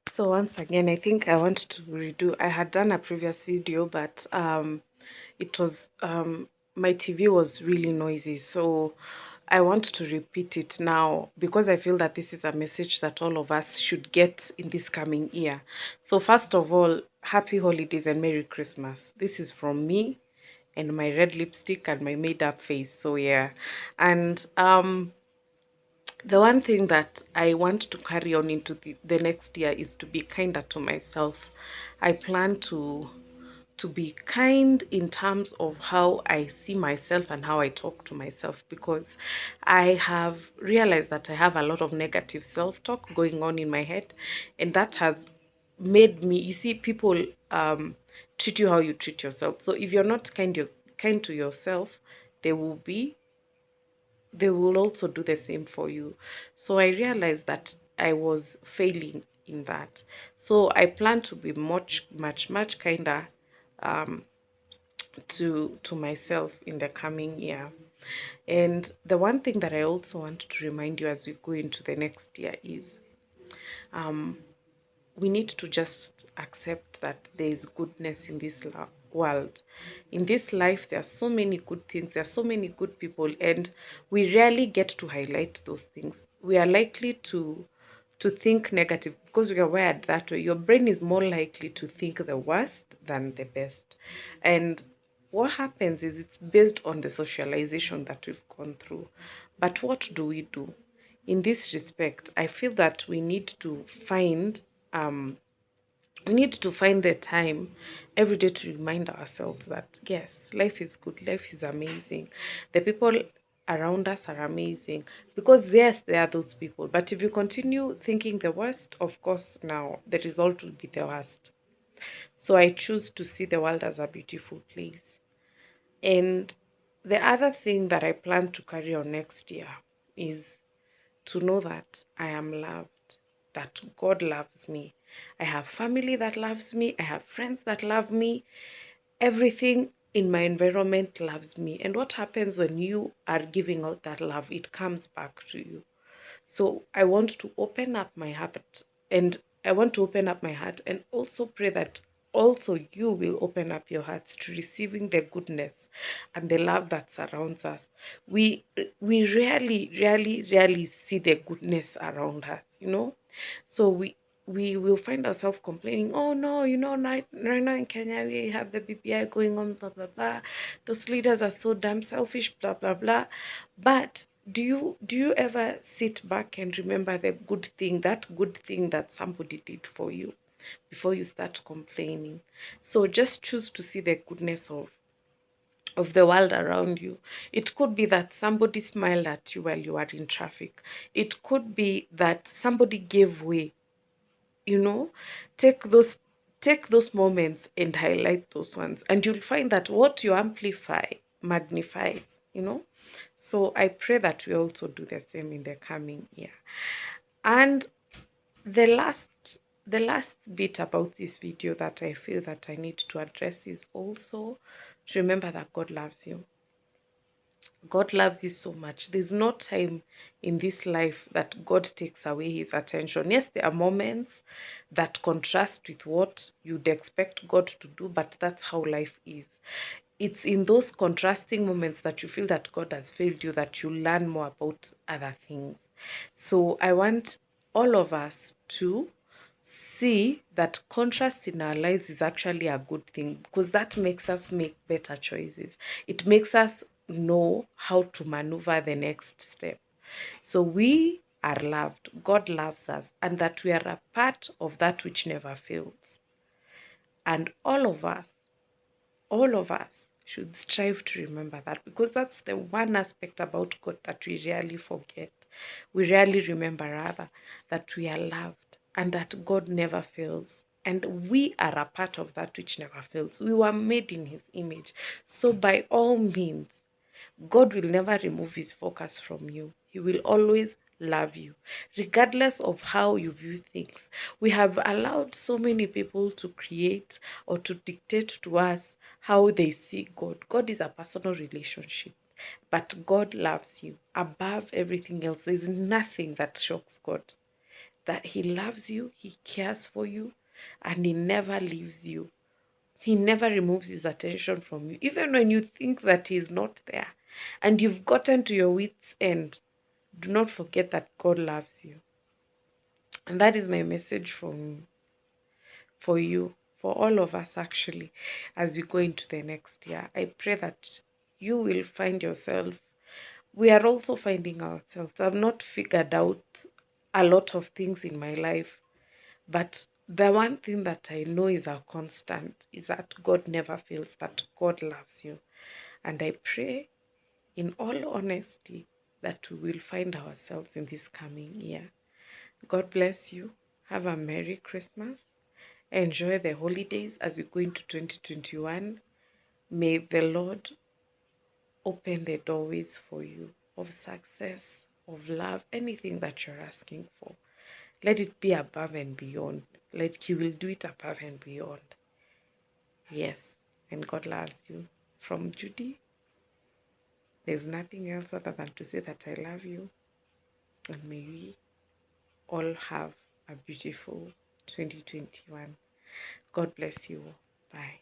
So once again, I think I want to redo. I had done a previous video, but it was my TV was really noisy, so I want to repeat it now because I feel that this is a message that all of us should get in this coming year. So first of all, happy holidays and Merry Christmas. This is from me and my red lipstick and my made up face. So yeah. And the one thing that I want to carry on into the next year is to be kinder to myself. I plan to be kind in terms of how I see myself and how I talk to myself, because I have realized that I have a lot of negative self-talk going on in my head, and that has made me, you see, people treat you how you treat yourself. So if you're not kind to yourself, they will be they will also do the same for you. So I realized that I was failing in that. So I plan to be much kinder um, to myself in the coming year. And the one thing that I also want to remind you as we go into the next year is um, we need to just accept that there is goodness in this world. In this life, there are so many good things, there are so many good people, and we rarely get to highlight those things. We are likely to think negative because we are wired that way. Your brain is more likely to think the worst than the best. And what happens is it's based on the socialization that we've gone through. But what do we do? In this respect, I feel that um we need to find the time every day to remind ourselves that yes, life is good, life is amazing. The people around us are amazing, because yes, there are those people, but if you continue thinking the worst, of course, now the result will be the worst. So I choose to see the world as a beautiful place. And the other thing that I plan to carry on next year is to know that I am loved, that God loves me. I have family that loves me. I have friends that love me. Everything in my environment loves me. And what happens when you are giving out that love? It comes back to you. So I want to open up my heart, and I want to open up my heart and also pray that also you will open up your hearts to receiving the goodness and the love that surrounds us. We rarely see the goodness around us, you know. So we will find ourselves complaining, oh no, right now in Kenya we have the BPI going on, blah blah blah. Those leaders are so damn selfish, blah blah blah. But do you ever sit back and remember the good thing, that good thing that somebody did for you before you start complaining? So just choose to see the goodness of the world around you. It could be that somebody smiled at you while you are in traffic. It could be that somebody gave way, you know. Take those take those moments and highlight those ones, and you'll find that what you amplify magnifies, you know. So I pray that we also do the same in the coming year. And the last bit about this video that I feel that I need to address is also to remember that God loves you. God loves you so much. There's no time in this life that God takes away his attention. Yes, there are moments that contrast with what you'd expect God to do, but that's how life is. It's in those contrasting moments that you feel that God has failed you, that you learn more about other things. So I want all of us to see that contrast in our lives is actually a good thing, because that makes us make better choices. It makes us know how to maneuver the next step. So we are loved, God loves us, and that we are a part of that which never fails. And all of us should strive to remember that, because that's the one aspect about God that we rarely forget. We rarely remember, rather, that we are loved and that God never fails. And we are a part of that which never fails. We were made in his image. So, by all means, God will never remove his focus from you. He will always love you, regardless of how you view things. We have allowed so many people to create or to dictate to us how they see God. God is a personal relationship, but God loves you above everything else. There's nothing that shocks God that He loves you, He cares for you, and He never leaves you. He never removes His attention from you, even when you think that He's not there and you've gotten to your wits' end. Do not forget that God loves you. And that is my message for you, for all of us actually, as we go into the next year. I pray that you will find yourself. We are also finding ourselves. I've not figured out a lot of things in my life, but the one thing that I know is a constant is that God never fails, that God loves you. And I pray, in all honesty, that we will find ourselves in this coming year. God bless you. Have a Merry Christmas. Enjoy the holidays as we go into 2021. May the Lord open the doorways for you of success, of love, anything that you're asking for. Let it be above and beyond. Like He will do it above and beyond. Yes, and God loves you. From Judy, there's nothing else other than to say that I love you. And may we all have a beautiful 2021. God bless you. Bye.